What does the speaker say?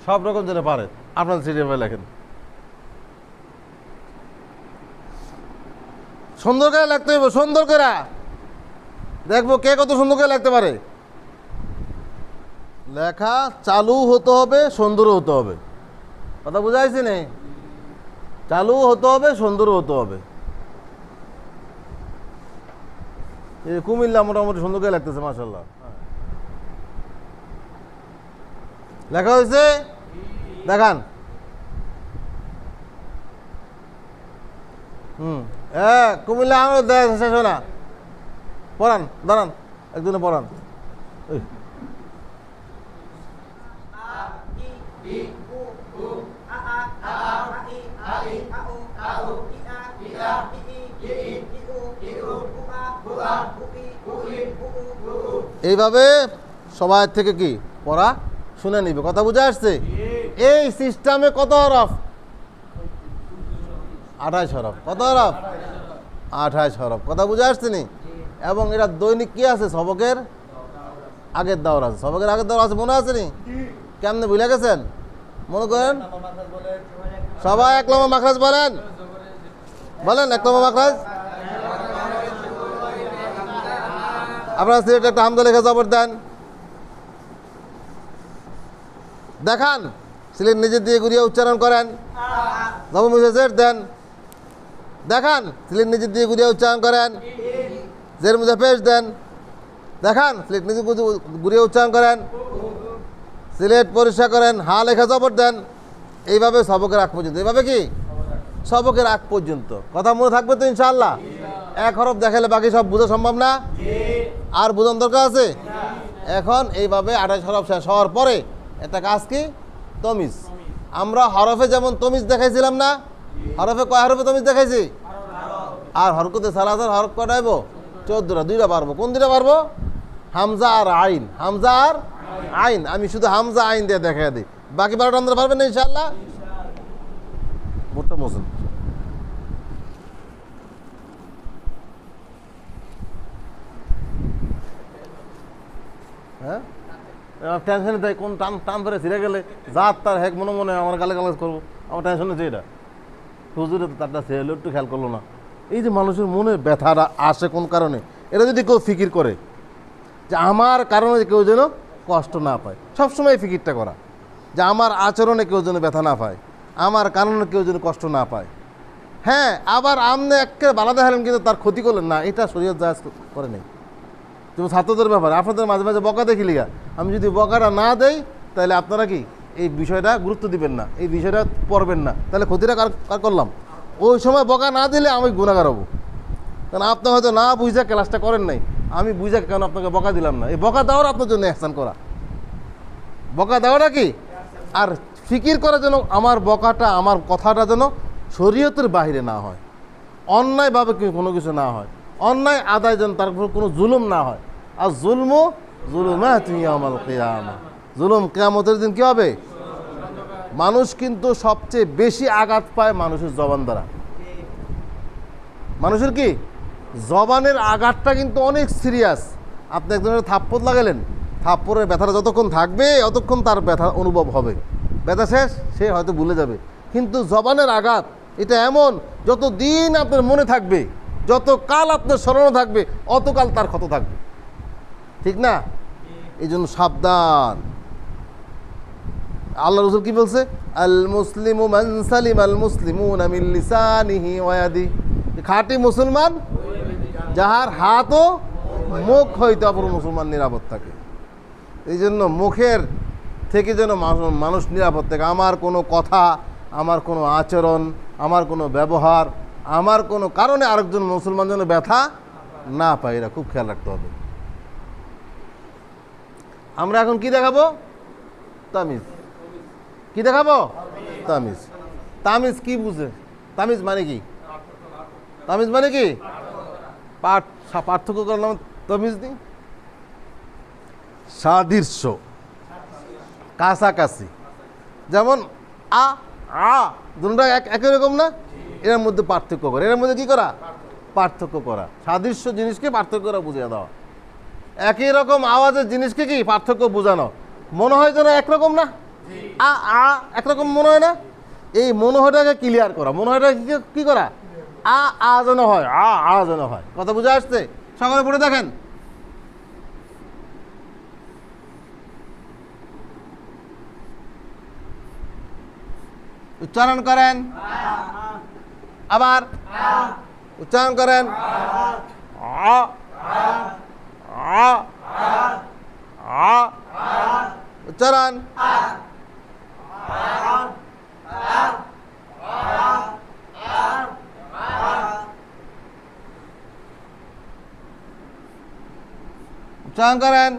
সব রকম যেন পারে। আপনার সিরিয়াল লেখেন, সুন্দর করে লিখতে হইব, সুন্দর করে দেখবো কে কত সুন্দর করে লিখতে পারে। লেখা চালু হতে হবে, সুন্দরও হতে হবে। কথা বুঝাইছি নে? চালু হতে হবে, সুন্দরও হতে হবে। এই কুমিল্লা মোটামুটি সুন্দর করে লাগতেছে, মাশাআল্লাহ। লেখা হয়েছে, দেখান। কুমিল্লা আমার শেষ হয় না। পড়ান, দাঁড়ান, একজনে পড়ান। এইভাবে সবাই থেকে কি পড়া শুনে নিবে। কথা বুঝে আসছে? এই সিস্টেমে কত হরফ? 28 হরফ। কত হরফ? 28 হরফ। কথা বুঝে আসছে নি? এবং এরা দৈনিক কি আছে? সবকের আগের দাওর আছে। সবকের আগের দাওর আছে, মনে আছে নি? কেমনে ভুলে গেছেন? মনে করেন সবাই 1 নম্বর মাখরাজ বলেন, বলেন 1 নম্বর মাখরাজ। আপনারা সিলেট একটা হামজা লেখা জবর দেন, দেখান। সিলেট নিজের দিয়ে ঘুরিয়ে উচ্চারণ করেন, জবর মুজের দেন, দেখান। সিলেট নিজের দিয়ে ঘুরিয়ে উচ্চারণ করেন, জের মুজে পেশ দেন, দেখান। সিলেট নিজে ঘুরিয়ে উচ্চারণ করেন, সিলেট পরিষ্কার করেন, হা লেখা জবর দেন। এইভাবে সবকের আগ পর্যন্ত। এইভাবে কি সবকের আগ পর্যন্ত। কথা মনে থাকবে তো ইনশাআল্লাহ? 1 হরফ দেখালে বাকি সব বোঝা সম্ভব না? আর বোঝার দরকার আছে? এখন এইভাবে 28 হরফ শেষ হওয়ার পরে একটা কাজ কি? তমিজ। আমরা হরফে যেমন তমিজ দেখাইছিলাম না? হরফে কয় হরফে তমিজ দেখাইছি? আর হরকতে সালাসার হরফ কটাইব? 14টা। 2টা পারবো। কোন 2টা পারবো? হামজা আর আইন। হামজা আর আইন। আমি শুধু হামজা আইন দিয়ে দেখা দিই, বাকি 12টা আপনারা পারবেন না ইনশাআল্লাহ? মোটটা মোসেন। হ্যাঁ, টেনশনে তাই কোন টান টান ধরে ছিঁড়ে গেলে যার তার হেক মনে মনে আমার গালে গালাজ করবো, আমার টেনশন হচ্ছে এটা। হুজুরে তো তারটা ছেলে একটু খেয়াল করলো না। এই যে মানুষের মনে ব্যথাটা আসে কোন কারণে, এটা যদি কেউ ফিকির করে যে আমার কারণে কেউ যেন কষ্ট না পায়, সবসময় ফিকিরটা করা যে আমার আচরণে কেউ যেন ব্যথা না পায়, আমার কারণে কেউ যেন কষ্ট না পায়। হ্যাঁ, আবার আপনি একেবারে বালা দেখালেন কিন্তু তার ক্ষতি করলেন না, এটা শরীয়ত জায়েজ করে নেই। যেমন ছাত্রদের ব্যাপারে আপনাদের মাঝে মাঝে বকা দেখি লিগা, আমি যদি বকাটা না দেই তাহলে আপনারা কি এই বিষয়টা গুরুত্ব দিবেন না, এই বিষয়টা পড়বেন না, তাহলে ক্ষতিটা কার করলাম? ওই সময় বকা না দিলে আমি গুনাহগার হব। কারণ আপনি হয়তো না বুঝা ক্লাসটা করেন নাই, আমি বুঝা কেন আপনাকে বকা দিলাম না। এই বকা দেওয়ার আপনার জন্য ihsan করা, বকা দেওয়াটা কি? আর ফিকির করা যেন আমার বকাটা, আমার কথাটা যেন শরীয়তের বাইরে না হয়, অন্যায়ভাবে কোনো কিছু না হয়, অন্যায় আদায় যেন তার উপর কোনো জুলুম না হয়। আর জুলমু জুলুমাতুন ইয়াউমাল কিয়ামা, জুলুম কিয়ামতের দিন কি হবে? মানুষ কিন্তু সবচেয়ে বেশি আঘাত পায় মানুষের জবান দ্বারা। মানুষের কি জবানের আঘাতটা কিন্তু অনেক সিরিয়াস। আপনি একজনের থাপ্পড় লাগালেন, থাপ্পড়ের ব্যথাটা যতক্ষণ থাকবে ততক্ষণ তার ব্যথা অনুভব হবে, ব্যথা শেষ সে হয়তো ভুলে যাবে। কিন্তু জবানের আঘাত এটা এমন, যত দিন আপনার মনে থাকবে, যত কাল আপনার স্মরণে থাকবে, অতকাল তার ক্ষত থাকবে, ঠিক না? এই জন্য সাবধান। আল্লাহ রাসূল কি বলছে? আল মুসলিমু মান সালিম আল মুসলিমুনা মিন লিসানিহি ওয়া ইয়াদিহি, খাঁটি মুসলমান যাহার হাত ও মুখ হইতে অপর মুসলমান নিরাপদ থাকে। এই জন্য মুখের থেকে যেন মানুষ নিরাপদ থাকে। আমার কোনো কথা, আমার কোনো আচরণ, আমার কোনো ব্যবহার, আমার কোনো কারণে আরেকজন মুসলমান যেন ব্যথা না পায়, এটা খুব খেয়াল রাখতে হবে। আমরা এখন কি দেখাবো? তামিজ। কি দেখাবো? তামিজ। তামিজ কি বুঝে? তামিজ মানে কি? তামিজ মানে কি? পার্থক্য করলাম তামিজ নেই, সাদৃশ্য, কাছাকাছি। যেমন আ আ দুটোটা একই রকম না, এর মধ্যে পার্থক্য করা। এর মধ্যে কি করা? পার্থক্য করা। সাদৃশ্য জিনিসকে পার্থক্য করা বুঝিয়ে দেওয়া। একই রকম আওয়াজের জিনিসকে কি পার্থক্য বোঝানো। মনে হয় যেন একরকম না, আ আ একরকম মনে হয় না? এই মনে হয়টাকে ক্লিয়ার করা, মনে হয়টা কি করা? আ আ যেন হয়, আ আ যেন হয়। কথা বুঝে আসছে? সকলে পড়ে দেখেন। উচ্চারণ করেন, আবার উচ্চারণ করেন। আ আ আ উচ্চারণ। উচ্চারণ করেন।